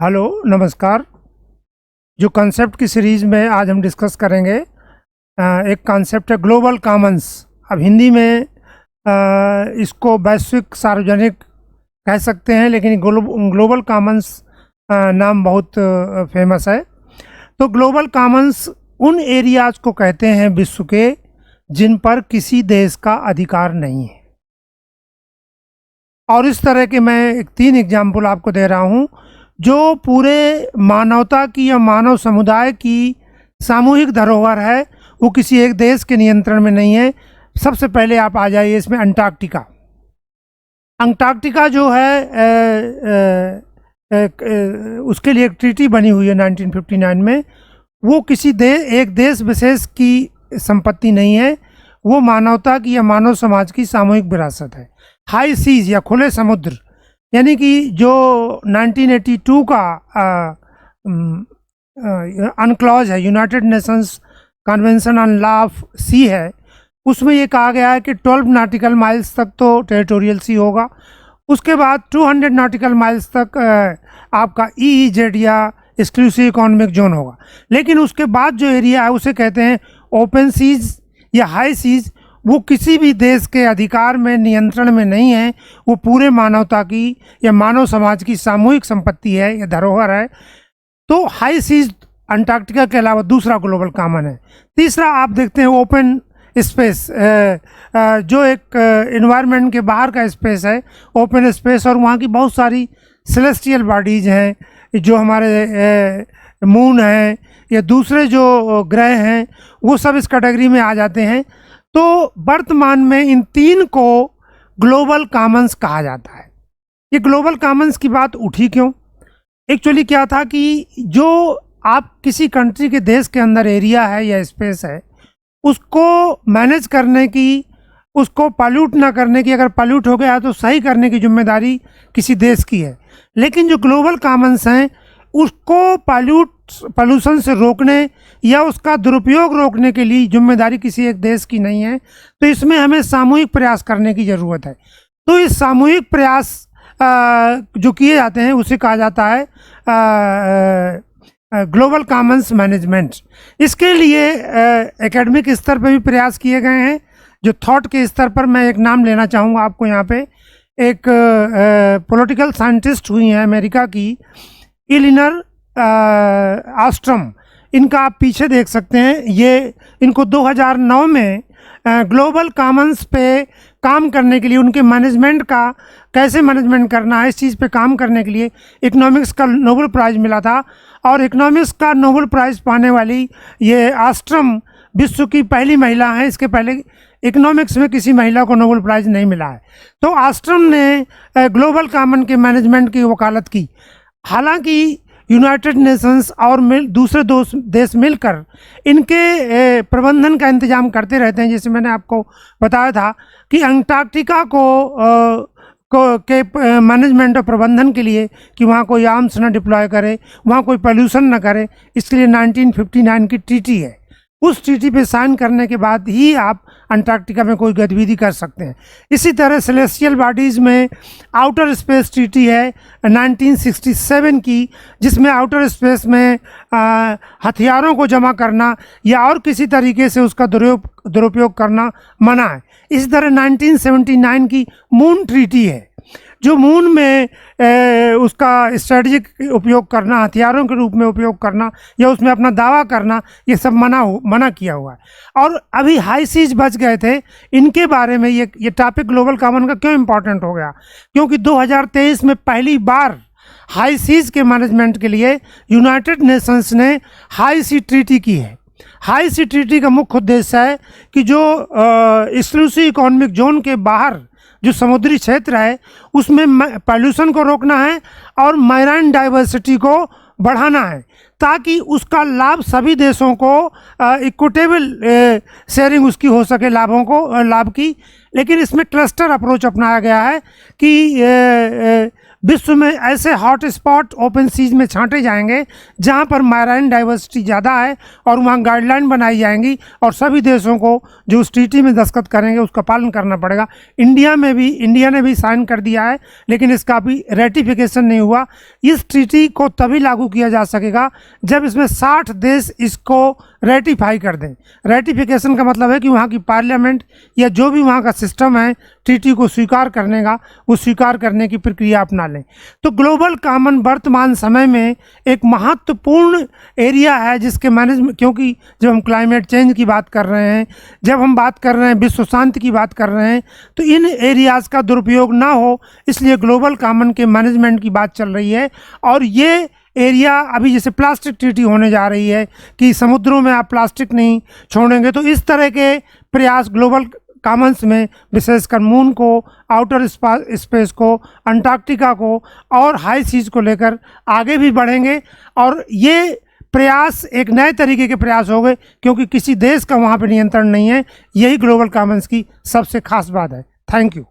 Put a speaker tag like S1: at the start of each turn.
S1: Hello नमस्कार। जो concept की सीरीज़ में आज हम डिस्कस करेंगे, एक कॉन्सेप्ट है ग्लोबल कॉमन्स। अब हिंदी में इसको वैश्विक सार्वजनिक कह सकते हैं, लेकिन ग्लोबल कॉमन्स नाम बहुत फेमस है। तो ग्लोबल कॉमन्स उन एरियाज को कहते हैं विश्व के जिन पर किसी देश का अधिकार नहीं है। और इस तरह के मैं 3 एग्जाम्पल आपको दे रहा हूँ जो पूरे मानवता की या मानव समुदाय की सामूहिक धरोहर है, वो किसी एक देश के नियंत्रण में नहीं है। सबसे पहले आप आ जाइए इसमें अंटार्कटिका। अंटार्कटिका जो है उसके लिए एक ट्रीटी बनी हुई है 1959 में। वो किसी एक देश विशेष की संपत्ति नहीं है, वो मानवता की या मानव समाज की सामूहिक विरासत है। हाई सीज या खुले समुद्र, यानी कि जो 1982 का अनक्लॉज है, United Nations convention on law of sea है, उसमें ये कहा गया है कि 12 नॉटिकल माइल्स तक तो टेरिटोरियल सी होगा। उसके बाद 200 नॉटिकल माइल्स तक आपका EEZ या एक्सक्लूसिव इकोनॉमिक जोन होगा। लेकिन उसके बाद जो एरिया है उसे कहते हैं ओपन सीज या हाई सीज। वो किसी भी देश के अधिकार में, नियंत्रण में नहीं है, वो पूरे मानवता की या मानव समाज की सामूहिक संपत्ति है या धरोहर है। तो हाई सीज अंटार्कटिका के अलावा दूसरा ग्लोबल कॉमन है। तीसरा आप देखते हैं ओपन स्पेस, जो एक एनवायरनमेंट के बाहर का स्पेस है, ओपन स्पेस। और वहाँ की बहुत सारी सेलेस्टियल बॉडीज हैं, जो हमारे मून हैं या दूसरे जो ग्रह हैं, वो सब इस कैटेगरी में आ जाते हैं। तो वर्तमान में इन 3 को ग्लोबल कॉमन्स कहा जाता है। ये ग्लोबल कॉमन्स की बात उठी क्यों? एक्चुअली क्या था कि जो आप किसी कंट्री के देश के अंदर एरिया है या स्पेस है, उसको मैनेज करने की, उसको पॉल्यूट ना करने की, अगर पॉल्यूट हो गया तो सही करने की जिम्मेदारी किसी देश की है। लेकिन जो ग्लोबल कॉमन्स हैं, उसको पॉल्यूशन से रोकने या उसका दुरुपयोग रोकने के लिए जिम्मेदारी किसी एक देश की नहीं है। तो इसमें हमें सामूहिक प्रयास करने की ज़रूरत है। तो इस सामूहिक प्रयास जो किए जाते हैं उसे कहा जाता है ग्लोबल कॉमन्स मैनेजमेंट। इसके लिए एकेडमिक स्तर पर भी प्रयास किए गए हैं। जो थॉट के स्तर पर मैं एक नाम लेना चाहूँगा आपको यहाँ पे। एक पॉलिटिकल साइंटिस्ट हुई हैं अमेरिका की, इलिनर ऑस्ट्रम। इनका आप पीछे देख सकते हैं। ये इनको 2009 में ग्लोबल कॉमन्स पे काम करने के लिए, उनके मैनेजमेंट का कैसे मैनेजमेंट करना है, इस चीज़ पे काम करने के लिए इकोनॉमिक्स का नोबेल प्राइज़ मिला था। और इकोनॉमिक्स का नोबेल प्राइज़ पाने वाली ये ऑस्ट्रम विश्व की पहली महिला हैं। इसके पहले इकोनॉमिक्स में किसी महिला को नोबेल प्राइज़ नहीं मिला है। तो ऑस्ट्रम ने ग्लोबल कॉमन के मैनेजमेंट की वकालत की। हालांकि यूनाइटेड नेशंस और दूसरे देश मिलकर इनके प्रबंधन का इंतजाम करते रहते हैं। जैसे मैंने आपको बताया था कि अंटार्कटिका के मैनेजमेंट और प्रबंधन के लिए कि वहाँ कोई आर्म्स न डिप्लॉय करे, वहाँ कोई पोल्यूशन न करे, इसके लिए 1959 की ट्रीटी है। उस ट्रीटी पे साइन करने के बाद ही आप अंटार्कटिका में कोई गतिविधि कर सकते हैं। इसी तरह सेलेस्टियल बॉडीज़ में आउटर स्पेस ट्रीटी है 1967 की, जिसमें आउटर स्पेस में हथियारों को जमा करना या और किसी तरीके से उसका दुरुपयोग करना मना है। इसी तरह 1979 की मून ट्रीटी है, जो मून में उसका स्ट्रेटजिक उपयोग करना, हथियारों के रूप में उपयोग करना या उसमें अपना दावा करना, ये सब मना किया हुआ है। और अभी हाई सीज बच गए थे, इनके बारे में ये टॉपिक ग्लोबल कॉमन का क्यों इम्पोर्टेंट हो गया? क्योंकि 2023 में पहली बार हाई सीज के मैनेजमेंट के लिए यूनाइटेड नेशंस ने हाई सी ट्रीटी की है। हाई सी ट्रीटी का मुख्य उद्देश्य है कि जो एक्सक्लूसिव इकोनॉमिक जोन के बाहर जो समुद्री क्षेत्र है, उसमें पॉल्यूशन को रोकना है और मैराइन डाइवर्सिटी को बढ़ाना है, ताकि उसका लाभ सभी देशों को इक्विटेबल शेयरिंग उसकी हो सके, लाभ की। लेकिन इसमें क्लस्टर अप्रोच अपनाया गया है कि विश्व में ऐसे हॉट स्पॉट ओपन सीज में छांटे जाएंगे जहां पर मैराइन डाइवर्सिटी ज़्यादा है, और वहां गाइडलाइन बनाई जाएंगी और सभी देशों को जो उस ट्रीटी में दस्तखत करेंगे उसका पालन करना पड़ेगा। इंडिया ने भी साइन कर दिया है, लेकिन इसका भी रेटिफिकेशन नहीं हुआ। इस ट्रीटी को तभी लागू किया जा सकेगा जब इसमें 60 देश इसको रेटिफाई कर दें। रेटिफिकेशन का मतलब है कि वहाँ की पार्लियामेंट या जो भी वहाँ का सिस्टम है ट्रीटी को स्वीकार करने का, वो स्वीकार करने की प्रक्रिया अपना लें। तो ग्लोबल कॉमन वर्तमान समय में एक महत्वपूर्ण एरिया है जिसके मैनेजमेंट, क्योंकि जब हम क्लाइमेट चेंज की बात कर रहे हैं, जब हम बात कर रहे हैं विश्व शांति की बात कर रहे हैं, तो इन एरियाज़ का दुरुपयोग ना हो, इसलिए ग्लोबल कॉमन के मैनेजमेंट की बात चल रही है। और ये एरिया अभी जैसे प्लास्टिक ट्रीटी होने जा रही है कि समुद्रों में आप प्लास्टिक नहीं छोड़ेंगे, तो इस तरह के प्रयास ग्लोबल कॉमन्स में विशेषकर मून को, आउटर स्पेस को, अंटार्कटिका को और हाई सीज को लेकर आगे भी बढ़ेंगे। और ये प्रयास एक नए तरीके के प्रयास हो गए, क्योंकि किसी देश का वहाँ पर नियंत्रण नहीं है। यही ग्लोबल कॉमन्स की सबसे खास बात है। Thank you.